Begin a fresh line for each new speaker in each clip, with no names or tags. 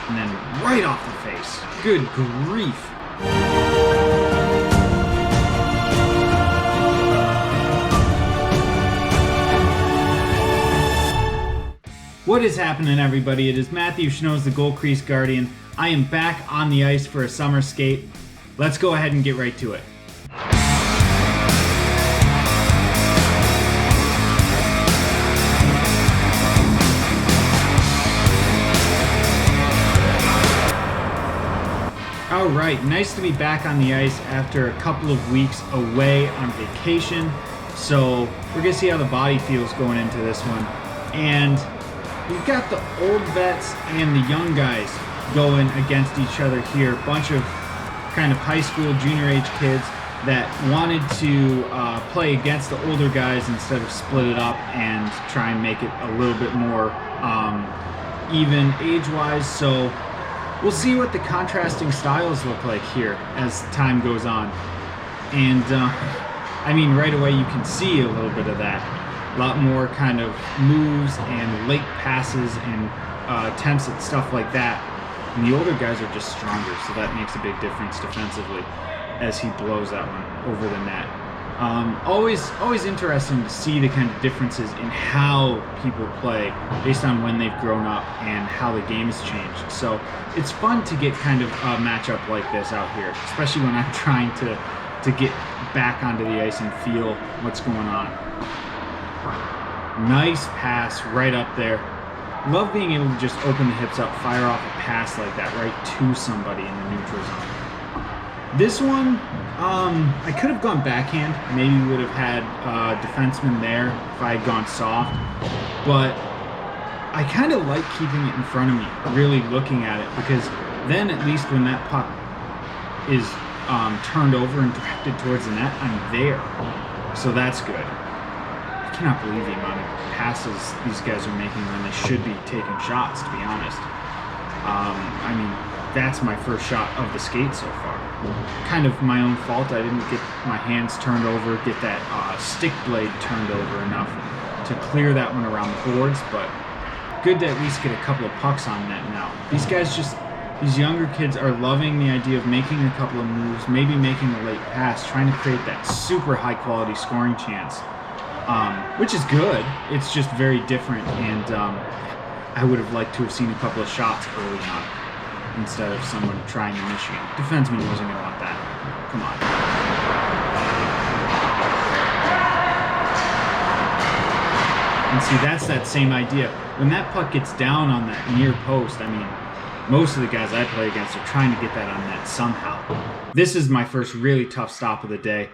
and then right off the face. Good grief. What is happening, everybody? It is Matthew Schnoes, the Goal Crease Guardian. I am back on the ice for a summer skate. Let's go ahead and get right to it. Alright, nice to be back on the ice after a couple of weeks away on vacation. So we're going to see how the body feels going into this one. And we've got the old vets and the young guys going against each other here. A bunch of kind of high school, junior age kids that wanted to play against the older guys instead of split it up and try and make it a little bit more even age-wise. So we'll see what the contrasting styles look like here as time goes on. And I mean, right away you can see a little bit of that. A lot more kind of moves and late passes and attempts at stuff like that. And the older guys are just stronger, so that makes a big difference defensively as he blows that one over the net. Always interesting to see the kind of differences in how people play based on when they've grown up and how the game has changed. So it's fun to get kind of a matchup like this out here, especially when I'm trying to get back onto the ice and feel what's going on. Nice pass right up there. Love being able to just open the hips up, fire off a pass like that right to somebody in the neutral zone. This one, I could have gone backhand. Maybe would have had a defenseman there if I had gone soft. But I kind of like keeping it in front of me, really looking at it, because then at least when that puck is turned over and directed towards the net, I'm there. So that's good. I cannot believe the amount of passes these guys are making when they should be taking shots, to be honest. I mean, that's my first shot of the skate so far. Kind of my own fault. I didn't get my hands turned over, get that stick blade turned over enough to clear that one around the boards, but good to at least get a couple of pucks on net now. These guys these younger kids are loving the idea of making a couple of moves, maybe making a late pass, trying to create that super high quality scoring chance. Which is good. It's just very different, and I would have liked to have seen a couple of shots early on instead of someone trying to Michigan. Defenseman wasn't going to want that. Come on. And see, that's that same idea. When that puck gets down on that near post, I mean, most of the guys I play against are trying to get that on net somehow. This is my first really tough stop of the day.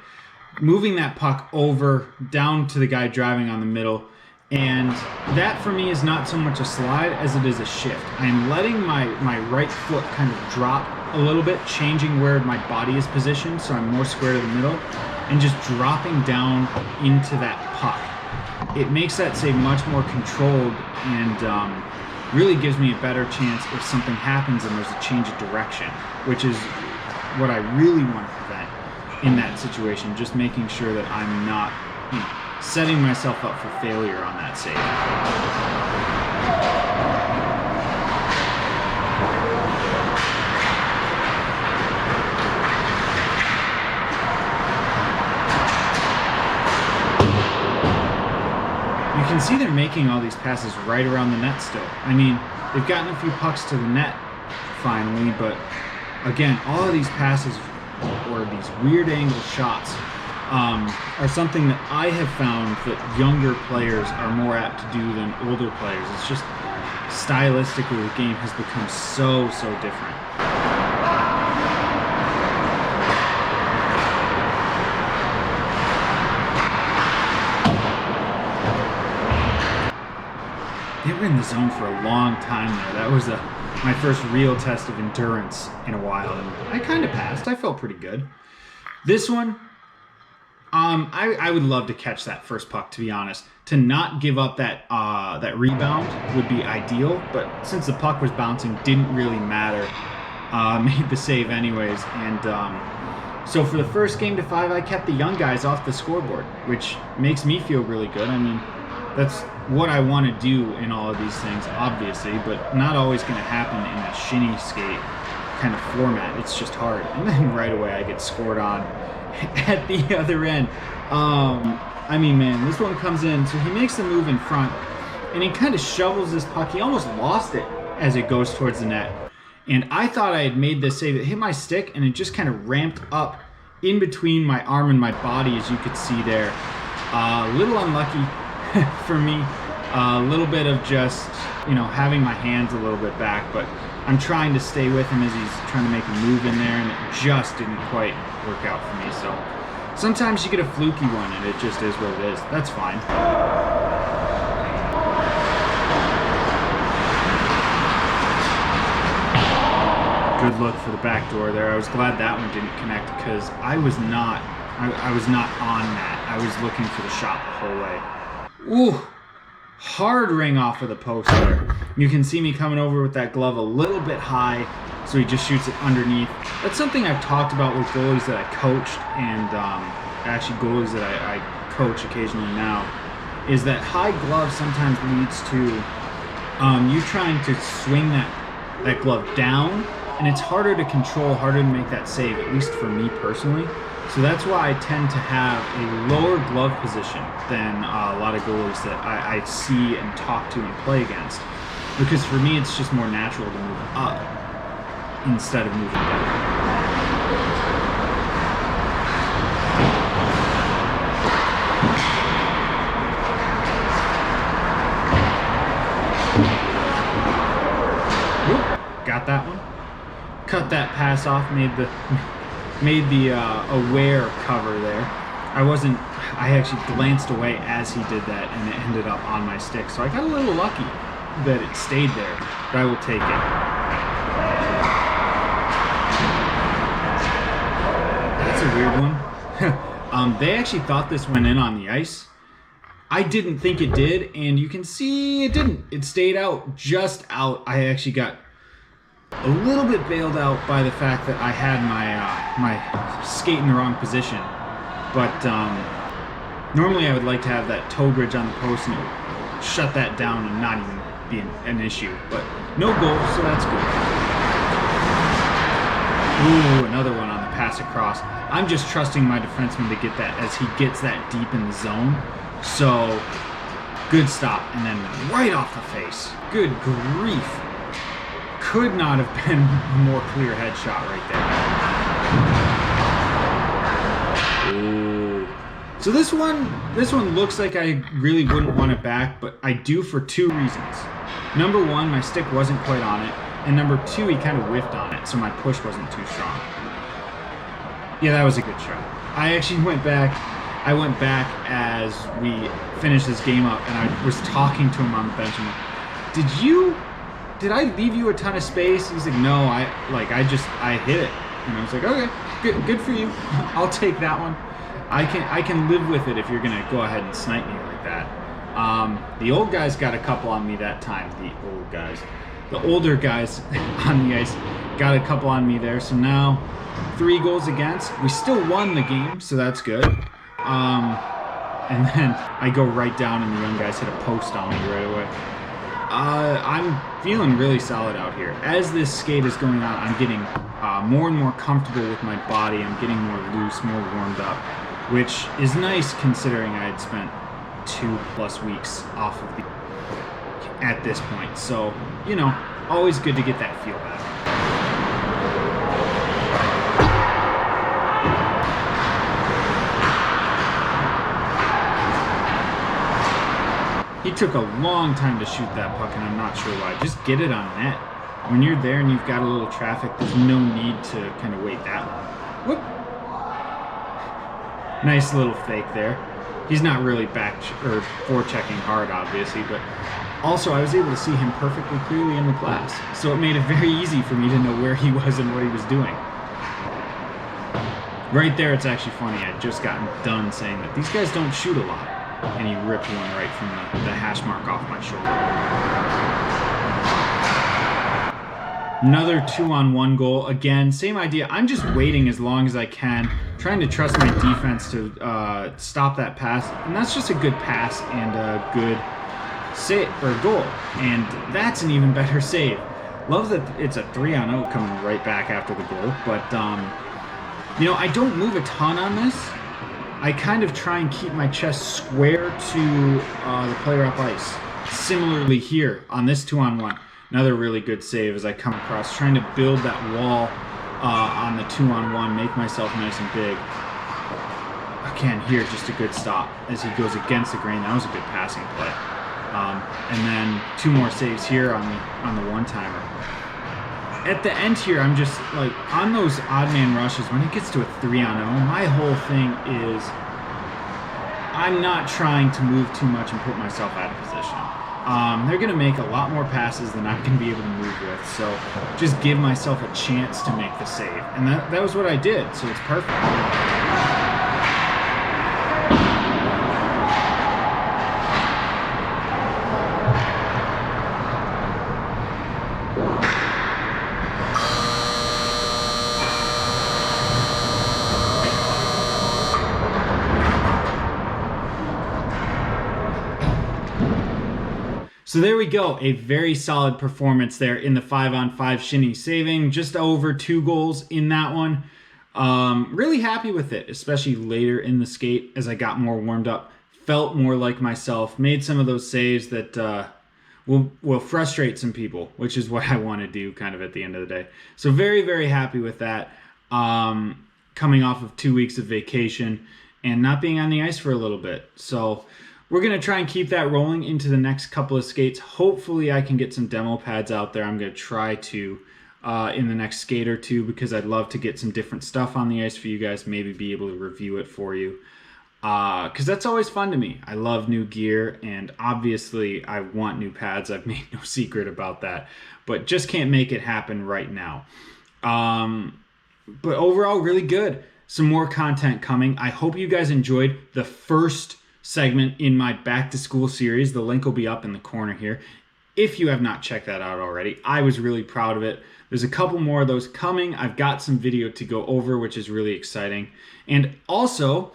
Moving that puck over down to the guy driving on the middle, and that for me is not so much a slide as it is a shift. I am letting my right foot kind of drop a little bit, changing where my body is positioned so I'm more square to the middle, and just dropping down into that puck. It makes that save much more controlled and really gives me a better chance if something happens and there's a change of direction, which is what I really want to prevent in that situation, just making sure that I'm not setting myself up for failure on that save. You can see they're making all these passes right around the net still. I mean, they've gotten a few pucks to the net finally, but again, all of these passes or these weird angle shots are something that I have found that younger players are more apt to do than older players. It's just stylistically the game has become so different. They were in the zone for a long time there. That was my first real test of endurance in a while, and I kind of passed. I felt pretty good. This one, I would love to catch that first puck, to be honest. To not give up that rebound would be ideal, but since the puck was bouncing, didn't really matter. Made the save anyways, and so for the first game to 5, I kept the young guys off the scoreboard, which makes me feel really good. I mean, That's what I want to do in all of these things, obviously, but not always going to happen in a shinny skate kind of format. It's just hard. And then right away I get scored on at the other end. I mean, man, this one comes in, so he makes the move in front, and he kind of shovels this puck. He almost lost it as it goes towards the net. And I thought I had made this save. It hit my stick, and it just kind of ramped up in between my arm and my body, as you could see there. A little unlucky for me. A little bit of just, you know, having my hands a little bit back, but I'm trying to stay with him as he's trying to make a move in there, and it just didn't quite work out for me. So sometimes you get a fluky one, and it just is what it is. That's fine. Good look for the back door there. I was glad that one didn't connect because I was not on that. I was looking for the shot the whole way. Ooh, hard ring off of the post there. You can see me coming over with that glove a little bit high, so he just shoots it underneath. That's something I've talked about with goalies that I coached, and actually goalies that I coach occasionally now, is that high glove sometimes leads to you trying to swing that glove down, and it's harder to control, harder to make that save, at least for me personally. So that's why I tend to have a lower glove position than a lot of goalies that I see and talk to and play against. Because for me, it's just more natural to move up instead of moving down. Got that one. Cut that pass off, made the aware cover there. I actually glanced away as he did that, and it ended up on my stick. So I got a little lucky that it stayed there, but I will take it. That's a weird one. They actually thought this went in on the ice. I didn't think it did, and you can see it didn't. It stayed out, just out. I actually got a little bit bailed out by the fact that I had my skate in the wrong position. But normally I would like to have that toe bridge on the post and shut that down and not even be an issue. But no goal, so that's good. Ooh, another one on the pass across. I'm just trusting my defenseman to get that as he gets that deep in the zone. So, good stop, and then right off the face. Good grief. Could not have been a more clear headshot right there. Ooh. So this one looks like I really wouldn't want it back, but I do for two reasons. Number one, my stick wasn't quite on it, and number two, he kind of whiffed on it, so my push wasn't too strong. Yeah, that was a good shot. I actually went back as we finished this game up, and I was talking to him on the bench. I'm like, did I leave you a ton of space? He's like, no, I hit it. And I was like, okay, good for you. I'll take that one. I can live with it if you're gonna go ahead and snipe me like that. The old guys got a couple on me that time. The older guys on the ice got a couple on me there. So now 3 goals against. We still won the game, so that's good. And then I go right down and the young guys hit a post on me right away. I'm feeling really solid out here. As this skate is going on, I'm getting more and more comfortable with my body. I'm getting more loose, more warmed up, which is nice considering I had spent 2+ weeks off of at this point. So, you know, always good to get that feel back. He took a long time to shoot that puck, and I'm not sure why. Just get it on net. When you're there and you've got a little traffic, there's no need to kind of wait that long. Whoop. Nice little fake there. He's not really forechecking hard, obviously, but also I was able to see him perfectly clearly in the glass. So it made it very easy for me to know where he was and what he was doing. Right there, it's actually funny. I'd just gotten done saying that these guys don't shoot a lot. And he ripped one right from the hash mark off my shoulder. Another 2-on-1 goal. Again, same idea. I'm just waiting as long as I can trying to trust my defense to stop that pass, and that's just a good pass and a good save or goal, and that's an even better save. Love that it's a 3-on-0 coming right back after the goal, but you know, I don't move a ton on this. I kind of try and keep my chest square to the player up ice. Similarly here on this 2-on-1, another really good save as I come across, trying to build that wall on the 2-on-1, make myself nice and big. Again, here, just a good stop as he goes against the grain. That was a good passing play. And then 2 more saves here on the one-timer. At the end here, I'm just like, on those odd man rushes, when it gets to a 3-on-0, my whole thing is I'm not trying to move too much and put myself out of position. They're going to make a lot more passes than I'm going to be able to move with, so just give myself a chance to make the save. And that was what I did, so it's perfect. So there we go, a very solid performance there in the 5-on-5 shinny, saving just over 2 goals in that one. Really happy with it, especially later in the skate as I got more warmed up. Felt more like myself, made some of those saves that will frustrate some people, which is what I want to do kind of at the end of the day. So very, very happy with that. Coming off of 2 weeks of vacation and not being on the ice for a little bit. So we're going to try and keep that rolling into the next couple of skates. Hopefully I can get some demo pads out there. I'm going to try to in the next skate or two, because I'd love to get some different stuff on the ice for you guys, maybe be able to review it for you. Because that's always fun to me. I love new gear, and obviously I want new pads. I've made no secret about that, but just can't make it happen right now. But overall, really good. Some more content coming. I hope you guys enjoyed the first segment in my back to school series. The link will be up in the corner here if you have not checked that out already. I was really proud of it. There's a couple more of those coming. I've got some video to go over, which is really exciting. And also,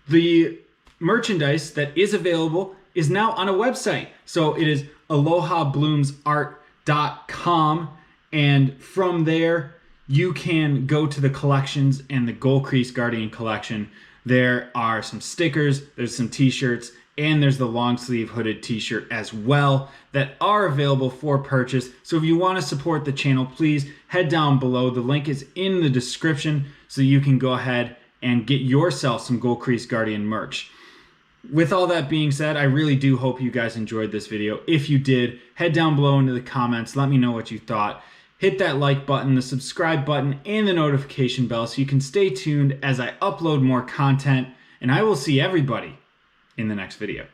the merchandise that is available is now on a website. So it is alohabloomsart.com, and from there you can go to the collections and the Goal Crease Guardian collection. There are some stickers, there's some t-shirts, and there's the long sleeve hooded t-shirt as well that are available for purchase. So if you want to support the channel, please head down below. The link is in the description so you can go ahead and get yourself some Goal Crease Guardian merch. With all that being said, I really do hope you guys enjoyed this video. If you did, head down below into the comments, let me know what you thought. Hit that like button, the subscribe button, and the notification bell so you can stay tuned as I upload more content, and I will see everybody in the next video.